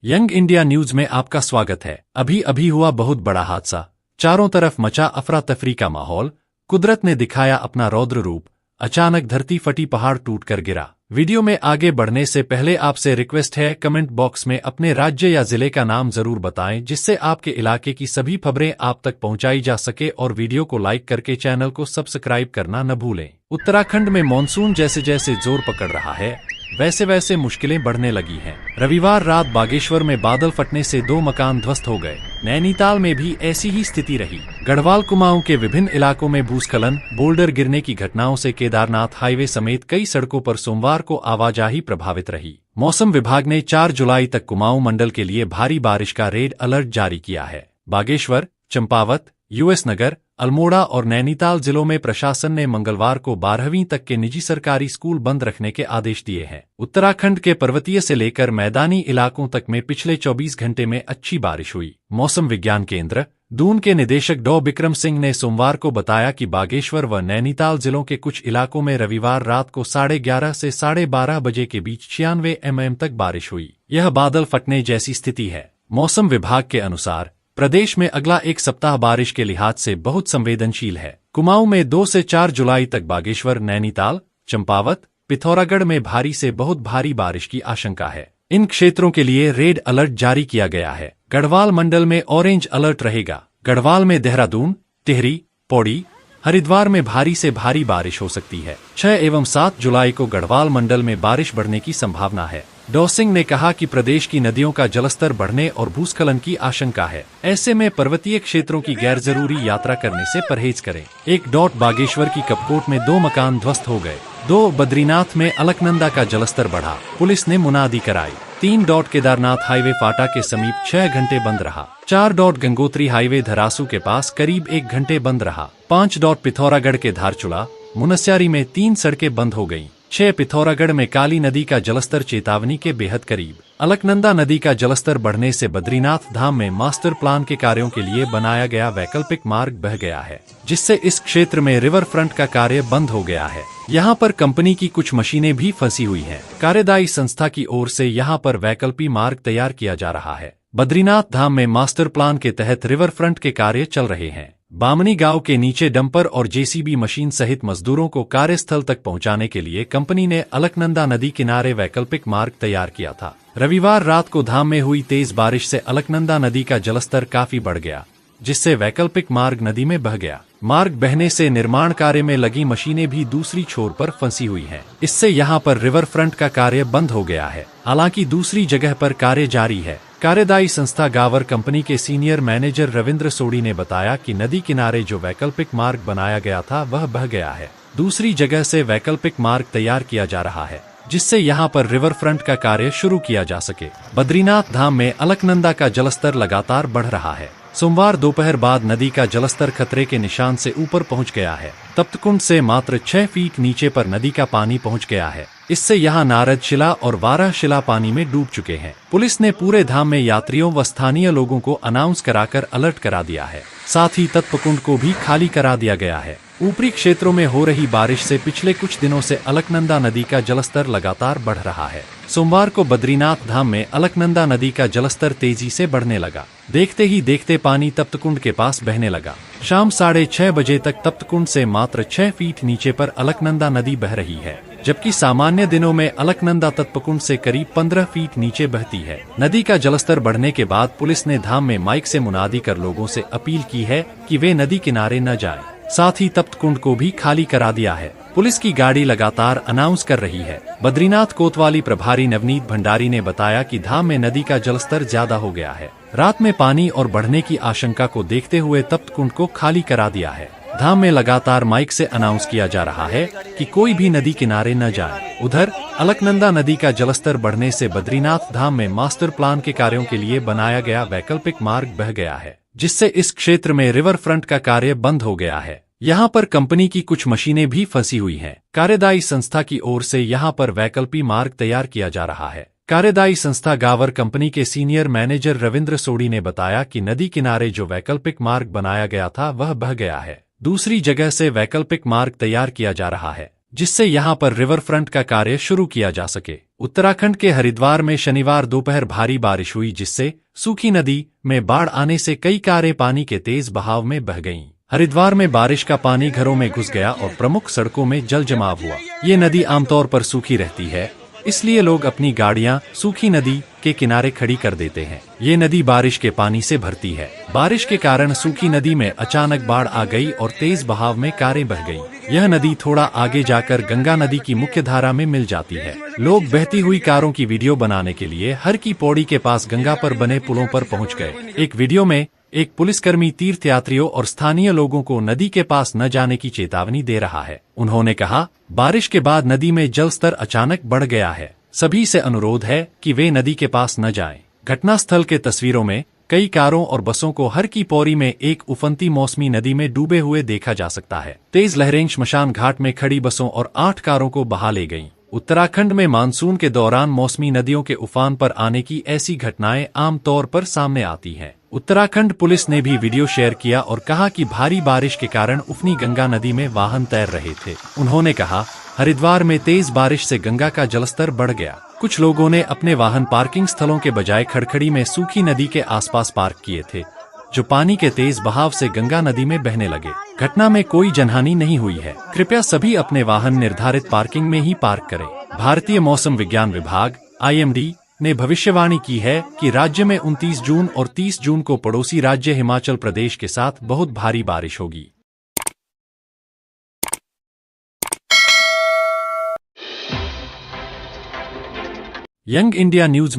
Young India news में आपका स्वागत है। अभी अभी हुआ बहुत बड़ा हादसा, चारों तरफ मचा अफरा तफरी का माहौल। कुदरत ने दिखाया अपना रौद्र रूप, अचानक धरती फटी, पहाड़ टूटकर गिरा। वीडियो में आगे बढ़ने से पहले आपसे रिक्वेस्ट है, कमेंट बॉक्स में अपने राज्य या जिले का नाम जरूर बताएं, जिससे आपके इलाके की सभी खबरें आप तक पहुंचाई जा सके, और वीडियो को लाइक करके चैनल को सब्सक्राइब करना न भूलें। उत्तराखंड में मॉनसून जैसे जैसे जोर पकड़ रहा है, वैसे वैसे मुश्किलें बढ़ने लगी हैं। रविवार रात बागेश्वर में बादल फटने से 2 मकान ध्वस्त हो गए। नैनीताल में भी ऐसी ही स्थिति रही। गढ़वाल कुमाऊं के विभिन्न इलाकों में भूस्खलन, बोल्डर गिरने की घटनाओं से केदारनाथ हाईवे समेत कई सड़कों पर सोमवार को आवाजाही प्रभावित रही। मौसम विभाग ने 4 जुलाई तक कुमाऊं मंडल के लिए भारी बारिश का रेड अलर्ट जारी किया है। बागेश्वर, चंपावत, यूएस नगर, अल्मोड़ा और नैनीताल जिलों में प्रशासन ने मंगलवार को 12वीं तक के निजी सरकारी स्कूल बंद रखने के आदेश दिए हैं। उत्तराखंड के पर्वतीय से लेकर मैदानी इलाकों तक में पिछले 24 घंटे में अच्छी बारिश हुई। मौसम विज्ञान केंद्र दून के निदेशक डॉ बिक्रम सिंह ने सोमवार को बताया कि बागेश्वर व नैनीताल जिलों के कुछ इलाकों में रविवार रात को 11:30 से 12:30 बजे के बीच 96 mm तक बारिश हुई। यह बादल फटने जैसी स्थिति है। मौसम विभाग के अनुसार प्रदेश में अगला एक सप्ताह बारिश के लिहाज से बहुत संवेदनशील है। कुमाऊं में 2 से 4 जुलाई तक बागेश्वर, नैनीताल, चंपावत, पिथौरागढ़ में भारी से बहुत भारी बारिश की आशंका है। इन क्षेत्रों के लिए रेड अलर्ट जारी किया गया है। गढ़वाल मंडल में ऑरेंज अलर्ट रहेगा। गढ़वाल में देहरादून, टिहरी, पौड़ी, हरिद्वार में भारी से भारी बारिश हो सकती है। 6 एवं 7 जुलाई को गढ़वाल मंडल में बारिश बढ़ने की संभावना है। डॉ सिंह ने कहा कि प्रदेश की नदियों का जलस्तर बढ़ने और भूस्खलन की आशंका है। ऐसे में पर्वतीय क्षेत्रों की गैर जरूरी यात्रा करने से परहेज करें। 1 बागेश्वर की कपकोट में 2 मकान ध्वस्त हो गए। 2 बद्रीनाथ में अलकनंदा का जलस्तर बढ़ा, पुलिस ने मुनादी कराई। 3 केदारनाथ हाईवे फाटा के समीप 6 घंटे बंद रहा। 4 गंगोत्री हाईवे धरासू के पास करीब 1 घंटे बंद रहा। 5 पिथौरागढ़ के धारचूला, मुनस्यारी में 3 सड़कें बंद हो गईं। 6 पिथौरागढ़ में काली नदी का जलस्तर चेतावनी के बेहद करीब। अलकनंदा नदी का जलस्तर बढ़ने से बद्रीनाथ धाम में मास्टर प्लान के कार्यों के लिए बनाया गया वैकल्पिक मार्ग बह गया है, जिससे इस क्षेत्र में रिवर फ्रंट का कार्य बंद हो गया है। यहाँ पर कंपनी की कुछ मशीनें भी फंसी हुई हैं। कार्यदायी संस्था की ओर से यहाँ पर वैकल्पिक मार्ग तैयार किया जा रहा है। बद्रीनाथ धाम में मास्टर प्लान के तहत रिवर फ्रंट के कार्य चल रहे हैं। बामनी गांव के नीचे डंपर और जेसीबी मशीन सहित मजदूरों को कार्यस्थल तक पहुंचाने के लिए कंपनी ने अलकनंदा नदी किनारे वैकल्पिक मार्ग तैयार किया था। रविवार रात को धाम में हुई तेज बारिश से अलकनंदा नदी का जलस्तर काफी बढ़ गया, जिससे वैकल्पिक मार्ग नदी में बह गया। मार्ग बहने से निर्माण कार्य में लगी मशीनें भी दूसरी छोर पर फंसी हुई हैं। इससे यहाँ पर रिवर फ्रंट का कार्य बंद हो गया है। हालांकि दूसरी जगह पर कार्य जारी है। कार्यदायी संस्था गावर कंपनी के सीनियर मैनेजर रविंद्र सोडी ने बताया कि नदी किनारे जो वैकल्पिक मार्ग बनाया गया था वह बह गया है। दूसरी जगह से वैकल्पिक मार्ग तैयार किया जा रहा है, जिससे यहाँ पर रिवर फ्रंट का कार्य शुरू किया जा सके। बद्रीनाथ धाम में अलकनंदा का जलस्तर लगातार बढ़ रहा है। सोमवार दोपहर बाद नदी का जलस्तर खतरे के निशान से ऊपर पहुंच गया है। तप्तकुंड से मात्र 6 फीट नीचे पर नदी का पानी पहुंच गया है। इससे यहाँ नारद शिला और वाराह शिला पानी में डूब चुके हैं। पुलिस ने पूरे धाम में यात्रियों व स्थानीय लोगों को अनाउंस कराकर अलर्ट करा दिया है। साथ ही तप्तकुंड को भी खाली करा दिया गया है। ऊपरी क्षेत्रों में हो रही बारिश से पिछले कुछ दिनों से अलकनंदा नदी का जलस्तर लगातार बढ़ रहा है। सोमवार को बद्रीनाथ धाम में अलकनंदा नदी का जलस्तर तेजी से बढ़ने लगा। देखते ही देखते पानी तप्तकुंड के पास बहने लगा। शाम 6:30 बजे तक तप्तकुंड से मात्र 6 फीट नीचे पर अलकनंदा नदी बह रही है, जबकि सामान्य दिनों में अलकनंदा तप्तकुंड से करीब 15 फीट नीचे बहती है। नदी का जलस्तर बढ़ने के बाद पुलिस ने धाम में माइक से मुनादी कर लोगों से अपील की है कि वे नदी किनारे न जाएं। साथ ही तप्तकुंड को भी खाली करा दिया है। पुलिस की गाड़ी लगातार अनाउंस कर रही है। बद्रीनाथ कोतवाली प्रभारी नवनीत भंडारी ने बताया कि धाम में नदी का जलस्तर ज्यादा हो गया है। रात में पानी और बढ़ने की आशंका को देखते हुए तप्तकुंड को खाली करा दिया है। धाम में लगातार माइक से अनाउंस किया जा रहा है कि कोई भी नदी किनारे न जाए। उधर अलकनंदा नदी का जलस्तर बढ़ने से बद्रीनाथ धाम में मास्टर प्लान के कार्यों के लिए बनाया गया वैकल्पिक मार्ग बह गया है, जिससे इस क्षेत्र में रिवर फ्रंट का कार्य बंद हो गया है। यहाँ पर कंपनी की कुछ मशीनें भी फंसी हुई हैं। कार्यदायी संस्था की ओर से यहाँ पर वैकल्पिक मार्ग तैयार किया जा रहा है। कार्यदायी संस्था गावर कंपनी के सीनियर मैनेजर रविंद्र सोडी ने बताया कि नदी किनारे जो वैकल्पिक मार्ग बनाया गया था वह बह गया है। दूसरी जगह से वैकल्पिक मार्ग तैयार किया जा रहा है। जिससे यहां पर रिवर फ्रंट का कार्य शुरू किया जा सके। उत्तराखंड के हरिद्वार में शनिवार दोपहर भारी बारिश हुई, जिससे सूखी नदी में बाढ़ आने से कई कारें पानी के तेज बहाव में बह गईं। हरिद्वार में बारिश का पानी घरों में घुस गया और प्रमुख सड़कों में जल जमाव हुआ। ये नदी आमतौर पर सूखी रहती है, इसलिए लोग अपनी गाड़ियां सूखी नदी के किनारे खड़ी कर देते हैं। ये नदी बारिश के पानी से भरती है। बारिश के कारण सूखी नदी में अचानक बाढ़ आ गई और तेज बहाव में कारें बह गईं। यह नदी थोड़ा आगे जाकर गंगा नदी की मुख्य धारा में मिल जाती है। लोग बहती हुई कारों की वीडियो बनाने के लिए हर की पौड़ी के पास गंगा पर बने पुलों पर पहुंच गए। एक वीडियो में एक पुलिसकर्मी तीर्थयात्रियों और स्थानीय लोगों को नदी के पास न जाने की चेतावनी दे रहा है। उन्होंने कहा, बारिश के बाद नदी में जल स्तर अचानक बढ़ गया है। सभी से अनुरोध है कि वे नदी के पास न जाएं। घटनास्थल के तस्वीरों में कई कारों और बसों को हर की पौड़ी में एक उफनती मौसमी नदी में डूबे हुए देखा जा सकता है। तेज लहरें श्मशान घाट में खड़ी बसों और 8 कारों को बहा ले गईं। उत्तराखंड में मानसून के दौरान मौसमी नदियों के उफान पर आने की ऐसी घटनाएं आमतौर पर सामने आती हैं। उत्तराखंड पुलिस ने भी वीडियो शेयर किया और कहा कि भारी बारिश के कारण उफनी गंगा नदी में वाहन तैर रहे थे। उन्होंने कहा, हरिद्वार में तेज बारिश से गंगा का जलस्तर बढ़ गया। कुछ लोगों ने अपने वाहन पार्किंग स्थलों के बजाय खड़खड़ी में सूखी नदी के आसपास पार्क किए थे, जो पानी के तेज बहाव से गंगा नदी में बहने लगे। घटना में कोई जनहानि नहीं हुई है। कृपया सभी अपने वाहन निर्धारित पार्किंग में ही पार्क करें। भारतीय मौसम विज्ञान विभाग (IMD) ने भविष्यवाणी की है कि राज्य में 29 जून और 30 जून को पड़ोसी राज्य हिमाचल प्रदेश के साथ बहुत भारी बारिश होगी। यंग इंडिया न्यूज में